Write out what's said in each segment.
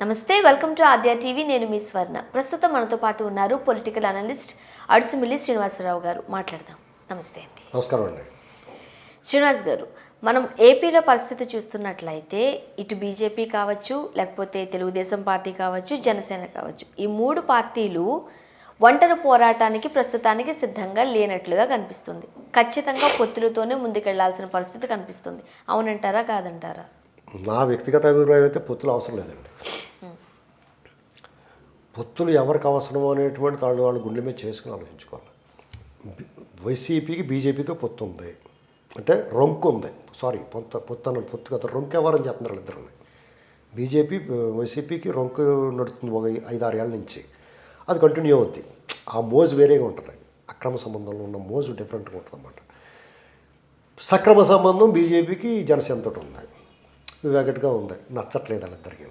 నమస్తే, welcome to Aadya TV. నేను మీ స్వర్ణ. ప్రస్తుతం మనతో పాటు ఉన్నారు పొలిటికల్ అనలిస్ట్ అడుసుమిల్లి శ్రీనివాసరావు గారు. మాట్లాడదాం. నమస్తే అండి. నమస్కారం అండి. శ్రీనివాస్ గారు, మనం ఏపీలో పరిస్థితి చూస్తున్నట్లయితే ఇటు బీజేపీ కావచ్చు, లేకపోతే తెలుగుదేశం పార్టీ కావచ్చు, జనసేన కావచ్చు, ఈ మూడు పార్టీలు ఒంటరి పోరాటానికి ప్రస్తుతానికి సిద్ధంగా లేనట్లుగా కనిపిస్తుంది. ఖచ్చితంగా పొత్తులతోనే ముందుకెళ్లాల్సిన పరిస్థితి కనిపిస్తుంది. అవునంటారా, కాదంటారా? నా వ్యక్తిగత అభిప్రాయం అయితే పొత్తులు అవసరం లేదండి. పొత్తులు ఎవరికి అవసరమో అనేటువంటి వాళ్ళు గుండె మీద చేసుకుని ఆలోచించుకోవాలి. వైసీపీకి బీజేపీతో పొత్తు ఉంది అంటే రొంకు ఉంది. పొత్తు కదా, రొంకు ఎవరని చెప్తున్నారు వాళ్ళిద్దరిని. బీజేపీ వైసీపీకి రొంకు నడుస్తుంది ఒక 5-6 ఏళ్ళ నుంచి. అది కంటిన్యూ అవుద్ది. ఆ మోజు వేరేగా ఉంటుంది. అక్రమ సంబంధంలో ఉన్న మోజు డిఫరెంట్గా ఉంటుంది అన్నమాట. సక్రమ సంబంధం బీజేపీకి జనసేనతో ఉంది, వివేకట్గా ఉంది. నచ్చట్లేదు వాళ్ళిద్దరికి.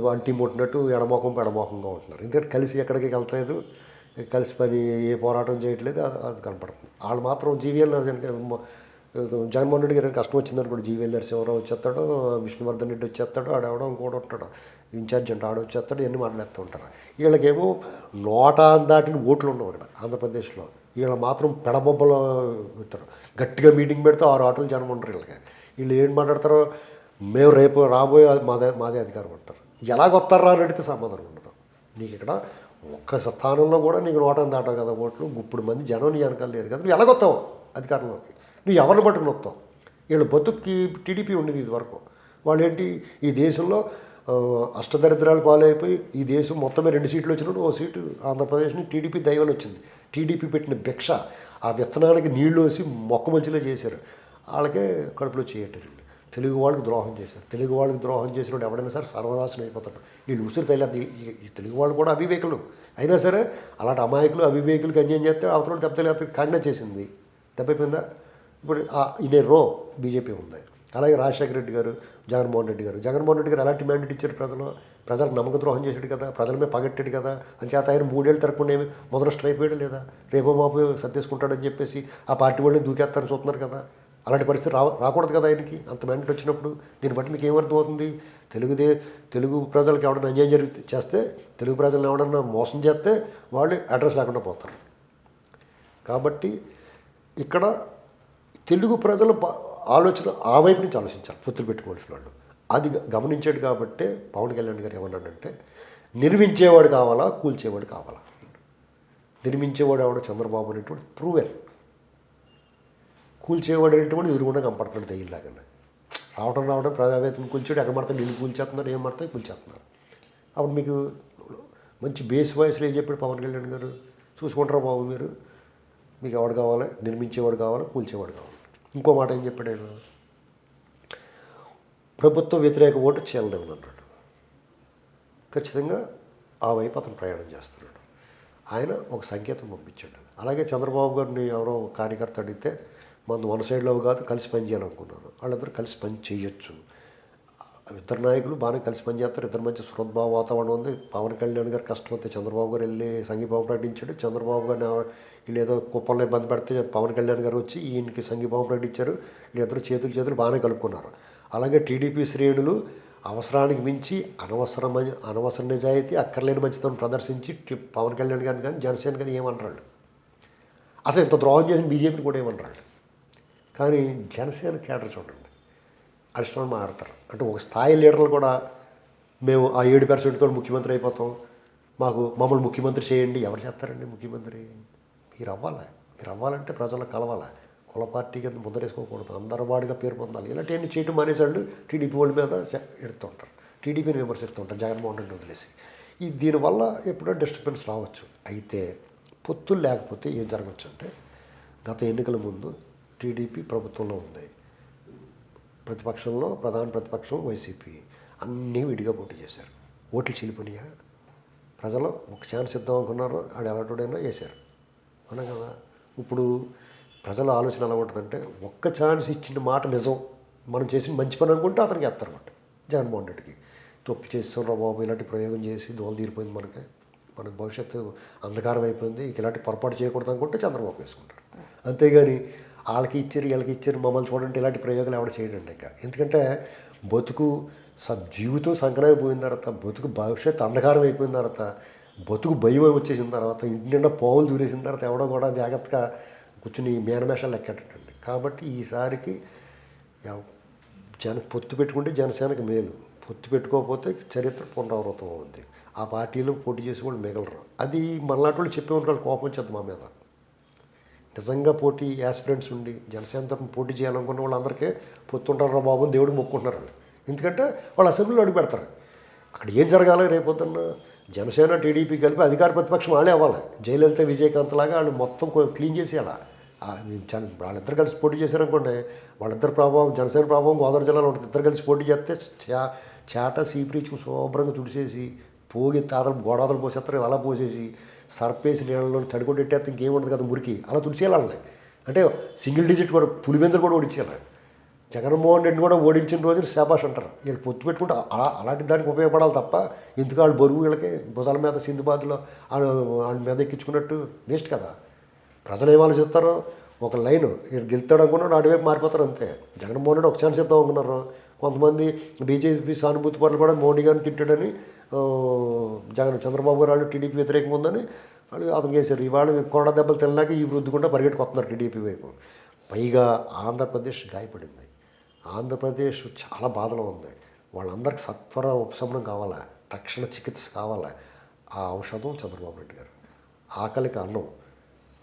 వంటి ముట్టినట్టు ఎడమోకంగా ఉంటున్నారు. ఎందుకంటే కలిసి ఎక్కడికి వెళ్తలేదు, కలిసి పని ఏ పోరాటం చేయట్లేదు. అది కనపడుతుంది. వాళ్ళు మాత్రం జీవీఎల్ జగన్మోహన్ రెడ్డి గారికి కష్టం వచ్చిందని కూడా జీవీఎల్ నరసింహారావు వచ్చేస్తాడు, విష్ణువర్ధన్ రెడ్డి వచ్చేస్తాడు, ఆడెవడో ఇంకోటి ఉంటాడు ఇన్ఛార్జ్ అంటే ఆడు వచ్చేస్తాడు, ఇవన్నీ మాట్లాడుతూ ఉంటారు. వీళ్ళకేమో నోటా దాటిన ఓట్లు ఉండవు ఇక్కడ ఆంధ్రప్రదేశ్లో. వీళ్ళు మాత్రం పెడబొబ్బలు ఇస్తారు. గట్టిగా మీటింగ్ పెడితే 6 ఆటలు జనం ఉంటారు వీళ్ళకి. వీళ్ళు ఏం మాట్లాడతారో, మేము రేపు రాబోయే మాదే అధికారం అంటారు. ఎలాగొస్తారా అని అడిగితే సమాధానం ఉండదు. నీకు ఇక్కడ ఒక్క స్థానంలో కూడా నీకు నోటని దాటావు కదా ఓట్లు. ఇప్పుడు మంది జనం నీ వెనకాల లేరు కదా, నువ్వు ఎలాగొస్తావు అధికారంలోకి? నువ్వు ఎవరిని పట్టుకుని వస్తావు? వీళ్ళు బతుక్కి టీడీపీ ఉండేది ఇది వరకు. వాళ్ళు ఏంటి, ఈ దేశంలో అష్టదరిద్రాలు పాలైపోయి ఈ దేశం మొత్తమే 2 సీట్లు వచ్చినప్పుడు 1 సీటు ఆంధ్రప్రదేశ్ని టీడీపీ దైవం వచ్చింది. టీడీపీ పెట్టిన భిక్ష, ఆ విత్తనానికి నీళ్లు వేసి మొక్క మంచిలో చేశారు. వాళ్ళకే కడుపులో చేయట్టారు. తెలుగు వాళ్ళకి ద్రోహం చేశారు. తెలుగు వాళ్ళకి ద్రోహం చేసినప్పుడు ఎవడైనా సరే సర్వనాశనం అయిపోతాడు. వీళ్ళు ఉసిరి తైలేదు. ఈ తెలుగు వాళ్ళు కూడా అవివేకులు అయినా సరే అలాంటి అమాయకులు అవివేకులకి అన్యాయం చేస్తే అవతల దెబ్బతలేస్తే కాంగ్రెస్ చేసింది. దెబ్బైపోయిందా? ఇప్పుడు ఇదే బీజేపీ ఉంది. అలాగే రాజశేఖర రెడ్డి గారు, జగన్మోహన్ రెడ్డి గారు ఎలాంటి మ్యాండేట్ ఇచ్చారు? ప్రజలకు నమ్మక ద్రోహం చేశాడు కదా, ప్రజల మీద పగట్టాడు కదా. అంచేత ఆయన 3 ఏళ్ళు తిరగకుండా ఏమి మొదలు స్ట్రైక్ వేయడం లేదా? రేపో మాపు సర్దేసుకుంటాడని చెప్పేసి ఆ పార్టీ వాళ్ళని దూకేస్తారని చూస్తున్నారు కదా. అలాంటి పరిస్థితి రాకూడదు కదా ఆయనకి. అంత మ్యాండేట్ వచ్చినప్పుడు దీన్ని బట్టి మీకు ఏమర్థం అవుతుంది? తెలుగు ప్రజలకు ఎవడన్నా అన్యాయం చేస్తే, తెలుగు ప్రజలను ఎవడన్నా మోసం చేస్తే వాళ్ళు అడ్రస్ లేకుండా పోతారు. కాబట్టి ఇక్కడ తెలుగు ప్రజల ఆలోచన ఆ వైపు నుంచి ఆలోచించాలి. పొత్తులు పెట్టుకోవాల్సిన వాళ్ళు. అది గమనించాడు కాబట్టి పవన్ కళ్యాణ్ గారు ఏమన్నాడంటే, నిర్మించేవాడు కావాలా, కూల్చేవాడు కావాలా? నిర్మించేవాడు ఎవడో చంద్రబాబు అనేటువంటి ప్రూవెన్. కూల్చేవాడు అనేటువంటి ఎదురుగుండా కనపడుతున్నాడు దయ్యిలాగానే. రావడం ప్రజావేత్తం కూల్చాడు. ఎక్కడ పడతాడు, ఇల్లు కూల్చేస్తున్నారు, ఏం పడతాయి కూల్చేస్తున్నారు. అప్పుడు మీకు మంచి బేస్ వాయిస్లో ఏం చెప్పాడు పవన్ కళ్యాణ్ గారు? చూసుకుంటారా బాబు మీరు, మీకు ఎవడు కావాలి? నిర్మించేవాడు కావాలా, కూల్చేవాడు కావాలి? ఇంకో మాట ఏం చెప్పాడు ఆయన? ప్రభుత్వ వ్యతిరేక ఓటు చేయలేమని అన్నాడు. ఖచ్చితంగా ఆ వైపు అతను ప్రయాణం చేస్తున్నాడు. ఆయన ఒక సంకేతం పంపించాడు. అలాగే చంద్రబాబు గారిని ఎవరో కార్యకర్త అడిగితే, మన వన్ సైడ్లో కాదు కలిసి పని చేయాలనుకున్నాను. వాళ్ళిద్దరూ కలిసి పని చేయొచ్చు. ఇద్దరు నాయకులు బాగానే కలిసి పనిచేస్తారు. ఇద్దరు మంచి సుహృద్భావ వాతావరణం ఉంది. పవన్ కళ్యాణ్ గారు కష్టం వస్తే చంద్రబాబు గారు వెళ్ళి సంఘీభావం ప్రకటించాడు. చంద్రబాబు గారిని వీళ్ళు ఏదో కుప్పంలో ఇబ్బంది పెడితే పవన్ కళ్యాణ్ గారు వచ్చి ఈయనకి సంఘీభావం ప్రకటించారు. వీళ్ళిద్దరు చేతులు బాగానే కలుపుకున్నారు. అలాగే టీడీపీ శ్రేణులు అవసరానికి మించి అనవసర నిజాయితీ, అక్కర్లేని మంచితనం ప్రదర్శించి పవన్ కళ్యాణ్ గారిని కానీ జనసేన కానీ ఏమనరాళ్ళు. అసలు ఇంత ద్రోహం చేసిన బీజేపీని కూడా ఏమనరాళ్ళు. కానీ జనసేన కేడర్ చూడండి, అష్టం మాట్లాడతారు. అంటే ఒక స్థాయి లీడర్లు కూడా మేము ఆ 7% ముఖ్యమంత్రి అయిపోతాం, మమ్మల్ని ముఖ్యమంత్రి చేయండి. ఎవరు చేస్తారండి ముఖ్యమంత్రి? మీరు అవ్వాలంటే ప్రజలకు కలవాలా. కుల పార్టీ కింద ముద్రేసుకోకూడదు, అందరి వాడిగా పేరు పొందాలి. ఇలాంటివన్నీ చేయటం మానేసాడు. టీడీపీ వాళ్ళ మీద ఎడుతూ ఉంటారు, టీడీపీని విమర్శిస్తూ ఉంటారు, జగన్మోహన్ రెడ్డి వదిలేసి. దీనివల్ల ఎప్పుడో డిస్టర్బెన్స్ రావచ్చు. అయితే పొత్తులు లేకపోతే ఏం జరగచ్చు అంటే, గత ఎన్నికల ముందు టీడీపీ ప్రభుత్వంలో ఉంది, ప్రతిపక్షంలో ప్రధాన ప్రతిపక్షం వైసీపీ, అన్నీ విడిగా పోటీ చేశారు. ఓట్లు చీలిపోయినాయా? ప్రజలు ఒక ఛాన్స్ ఇద్దాం అనుకున్నారు, ఆడు ఎలాంటివాడైనా వేశారు, అవునా కదా. ఇప్పుడు ప్రజల ఆలోచన ఎలా ఉంటుందంటే, ఒక్క ఛాన్స్ ఇచ్చిన మాట నిజం, మనం చేసిన మంచి పని అనుకుంటే అతనికి వేస్తారన్నమాట. జగన్మోహన్ రెడ్డికి తప్పు చేస్తున్నారు బాబు, ఇలాంటి ప్రయోగం చేసి దోలు తీరిపోయింది, మనకు భవిష్యత్తు అంధకారం అయిపోయింది, ఇలాంటి పొరపాటు చేయకూడదు అనుకుంటే చంద్రబాబు వేసుకుంటారు. అంతేగాని వీళ్ళకి ఇచ్చారు మమ్మల్ని చూడండి ఇలాంటి ప్రయోగాలు ఎవడ చేయడండి. ఇంకా ఎందుకంటే బతుకు జీవితం సంకరైపోయిన తర్వాత బతుకు భవిష్యత్తు అంధకారం అయిపోయిన తర్వాత బతుకు భయం వచ్చేసిన తర్వాత ఇంటి నిండా పావులు దూరేసిన తర్వాత ఎవడో కూడా జాగ్రత్తగా కూర్చుని మేనమేషాలు లెక్కెట్టండి. కాబట్టి ఈసారికి పొత్తు పెట్టుకుంటే జనసేనకి మేలు, పొత్తు పెట్టుకోకపోతే చరిత్ర పునరావృతం అవుద్ది. ఆ పార్టీలో పోటీ చేసి వాళ్ళు మిగలరు. అది మనలాంటి వాళ్ళు చెప్పే వాళ్ళు కోపం వచ్చేది మా మీద. నిజంగా పోటీ యాస్పిరెంట్స్ ఉండి జనసేన తరఫున పోటీ చేయాలనుకున్న వాళ్ళందరికీ పొత్తుంటారా బాబు అని దేవుడికి మొక్కుంటున్నారు వాళ్ళు. ఎందుకంటే వాళ్ళు అసెంబ్లీలో అడుగు పెడతారు. అక్కడ ఏం జరగాలి రేపొద్దున్న జనసేన టీడీపీ కలిపి అధికార ప్రతిపక్షం వాళ్ళే అవ్వాలి. జయలలిత విజయకాంత్ లాగా వాళ్ళు మొత్తం క్లీన్ చేసేయాలి. వాళ్ళిద్దరు కలిసి పోటీ చేశారనుకోండి, వాళ్ళిద్దరు ప్రభావం జనసేన ప్రభావం గోదావరి జిల్లాలో ఉంటుంది. ఇద్దరు కలిసి పోటీ చేస్తే చేట సీప్రీచ్కు శుభ్రంగా తుడిసేసి పోగి గోడాదలు పోసేస్తారు, అలా పోసేసి సర్పేసి నీళ్ళలో తడికొట్టేస్తే ఇంకేముండదు కదా మురికి, అలా తుడిచేయాలి. అంటే సింగిల్ డిజిట్ కూడా పులివెందులు కూడా ఓడించేయాలి. జగన్మోహన్ రెడ్డి కూడా ఓడించిన రోజున శాబాష్ అంటారు. వీళ్ళు పొత్తు పెట్టుకుంటే అలాంటి దానికి ఉపయోగపడాలి తప్ప ఎందుకు వాళ్ళు బరువు వీళ్ళకి భుజాల మీద సింధుబాద్లో వాళ్ళ మీద ఎక్కించుకున్నట్టు వేస్ట్ కదా. ప్రజలు ఏం ఆలోచిస్తారో ఒక లైన్ గెలుతాడు అనుకున్నాడు అటువైపు మారిపోతారు అంతే. జగన్మోహన్ రెడ్డి ఒక ఛాన్స్ ఇద్దాం అనుకున్నారు. కొంతమంది బీజేపీ సానుభూతి పనులు కూడా మోడీ గారిని తిట్టాడని చంద్రబాబు గారు వాళ్ళు టీడీపీ వ్యతిరేకంగా ఉందని వాళ్ళు అతను చేశారు. ఇవాళ కొరడ దెబ్బలు తినలేక ఈ వృద్ధుకుండా పరిగెట్టుకొస్తున్నారు టీడీపీ వైపు. పైగా ఆంధ్రప్రదేశ్ గాయపడింది. ఆంధ్రప్రదేశ్ చాలా బాధలో ఉంది. వాళ్ళందరికీ సత్వర ఉపశమనం కావాలా, తక్షణ చికిత్స కావాలా. ఆ ఔషధం చంద్రబాబు నాయుడు గారు. ఆకలికి అన్నం,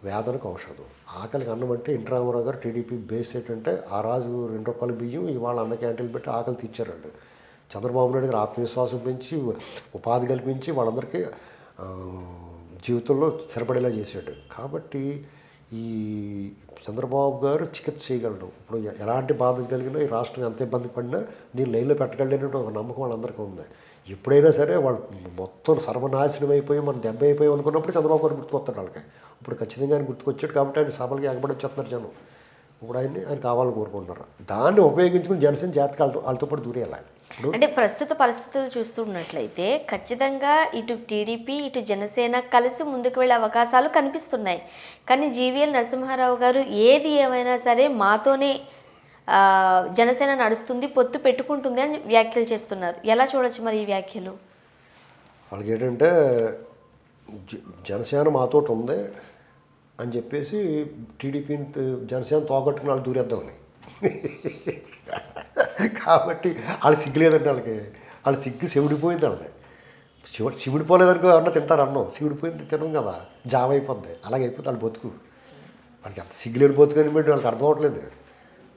వేదనకు ఔషధం. ఆకలికి అన్నం అంటే ఎన్టీ రామారావు గారు టీడీపీ బేస్ ఏంటంటే ఆ రాజు 2 రూపాయల బియ్యం ఇవాళ అన్న క్యాంటీన్లు పెట్టి ఆకలి తీర్చారండి. చంద్రబాబు నాయుడు గారు ఆత్మవిశ్వాసం పెంచి ఉపాధి కల్పించి వాళ్ళందరికీ జీవితంలో స్థిరపడేలా చేశాడు. కాబట్టి ఈ చంద్రబాబు గారు చికిత్స చేయగలడు. ఇప్పుడు ఎలాంటి బాధ కలిగినా ఈ రాష్ట్రం ఎంత ఇబ్బంది పడినా దీన్ని లైన్లో పెట్టగలిగినట్టు ఒక నమ్మకం వాళ్ళందరికీ ఉంది. ఎప్పుడైనా సరే వాళ్ళు మొత్తం సర్వనాశనం అయిపోయి మనం దెబ్బ అయిపోయి అనుకున్నప్పుడు చంద్రబాబు గారు గుర్తుకొస్తాడు వాళ్ళకి. ఇప్పుడు ఖచ్చితంగా ఆయన గుర్తుకొచ్చాడు కాబట్టి ఆయన సభలకి ఎగబడి వచ్చేస్తున్నారు జనం. ఇప్పుడు ఆయన కావాలని కోరుకుంటున్నారు. దాన్ని ఉపయోగించుకుని జనసేన జాతక వాళ్ళతో పాటు దూరేయాలి. అంటే ప్రస్తుత పరిస్థితులు చూస్తున్నట్లయితే ఖచ్చితంగా ఇటు టీడీపీ ఇటు జనసేన కలిసి ముందుకు వెళ్ళే అవకాశాలు కనిపిస్తున్నాయి. కానీ జీవీఎల్ నరసింహారావు గారు ఏది ఏమైనా సరే మాతోనే జనసేన నడుస్తుంది, పొత్తు పెట్టుకుంటుంది అని వ్యాఖ్యలు చేస్తున్నారు. ఎలా చూడొచ్చు మరి ఈ వ్యాఖ్యలు? వాళ్ళకి ఏంటంటే జనసేన మాతోటి ఉంది అని చెప్పేసి టీడీపీని జనసేన తోగట్టుకుని వాళ్ళు దూరేద్దామని. కాబట్టి వాళ్ళు సిగ్గు లేదంటే వాళ్ళ సిగ్గు శివుడిపోయింది. వాళ్ళది శివుడిపోలేదనుకో అన్న తింటారు అన్నం, శివుడిపోయింది తినం కదా, జామ అయిపోద్ది. అలాగే అయిపోతుంది వాళ్ళ బతుకు. వాళ్ళకి ఎంత సిగ్గులేని బతుకు అని బట్టి వాళ్ళకి అర్థం అవ్వట్లేదు.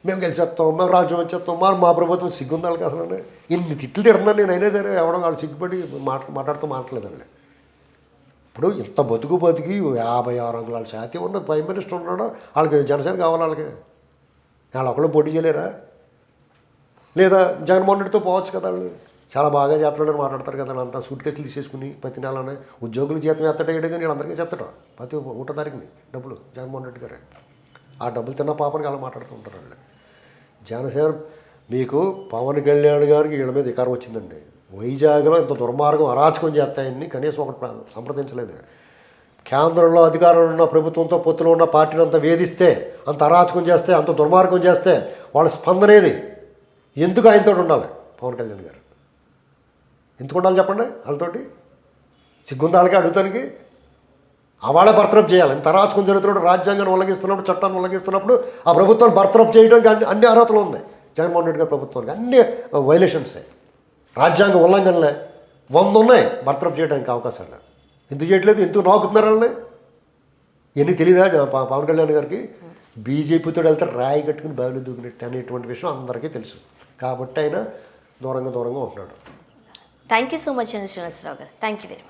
మేము గెలిచేస్తాం, మేము రాజ్యం వచ్చేస్తాం, మా ప్రభుత్వం సిగ్గుంది వాళ్ళకి. అసలు ఇన్ని తిట్లు తిడుతున్నాను నేను, అయినా సరే ఎవడో వాళ్ళు సిగ్గుపడి మాట్లాడుతూ మాట్లాడలేదండి. ఇప్పుడు ఇంత బతుకి 56 అంగుళాల శాతం ఉన్న ప్రైమ్ మినిస్టర్ ఉన్నాడో వాళ్ళకి జనసేన కావాలి. వాళ్ళు ఒకళ్ళు పోటీ చేయలేరా? లేదా జగన్మోహన్ రెడ్డితో పోవచ్చు కదా. వాళ్ళు చాలా బాగా చేస్తున్నాడని మాట్లాడతారు కదా. అంతా సూట్ కేసులు తీసేసుకుని ప్రతి నెలనే ఉద్యోగులు జీతం ఎత్తడేయడం కానీ వీళ్ళందరికీ చెత్తడు ప్రతి 1వ తారీఖుని డబ్బులు జగన్మోహన్ రెడ్డి గారే. ఆ డబ్బులు తిన్న పాపనికి అలా మాట్లాడుతూ ఉంటారు వాళ్ళు. జనసేన మీకు పవన్ కళ్యాణ్ గారికి వీళ్ళ మీద అధికారం వచ్చిందండి. వైజాగ్లో ఇంత దుర్మార్గం అరాచకం చేస్తాయని కనీసం ఒకటి సంప్రదించలేదు. కేంద్రంలో అధికారంలో ఉన్న ప్రభుత్వంతో పొత్తులో ఉన్న పార్టీని అంతా వేధిస్తే, అంత అరాచకం చేస్తే, అంత దుర్మార్గం చేస్తే వాళ్ళ స్పందనేది ఎందుకు ఆయనతో ఉండాలి? పవన్ కళ్యాణ్ గారు ఎందుకు ఉండాలి చెప్పండి? వాళ్ళతోటి సిగ్గుంది వాళ్ళకి అడుగుతానికి. వాళ్ళే బర్తరఫ్ చేయాలి. ఇంత అరాచకం జరుగుతున్నప్పుడు, రాజ్యాంగాన్ని ఉల్లంఘిస్తున్నప్పుడు, చట్టాన్ని ఉల్లంఘిస్తున్నప్పుడు ఆ ప్రభుత్వాన్ని బర్తరఫ్ చేయడానికి అన్ని అర్హతలు ఉన్నాయి జగన్మోహన్ రెడ్డి గారి ప్రభుత్వానికి. అన్ని వైలేషన్సే, రాజ్యాంగ ఉల్లంఘనలే 100 ఉన్నాయి బర్తరఫ్ చేయడానికి అవకాశాలు. ఎందుకు చేయట్లేదు? ఎందుకు నాకుతున్నారు వాళ్ళని? ఎన్ని తెలియదా పవన్ కళ్యాణ్ గారికి? బీజేపీతో వెళ్తే రాయి కట్టుకుని బావిలో దూకినట్టు అనేటువంటి విషయం అందరికీ తెలుసు. కాబట్టి ఆయన దూరంగా ఉంటున్నాడు. థ్యాంక్ యూ సో మచ్ అండి శ్రీనివాసరావు గారు. Thank you very much.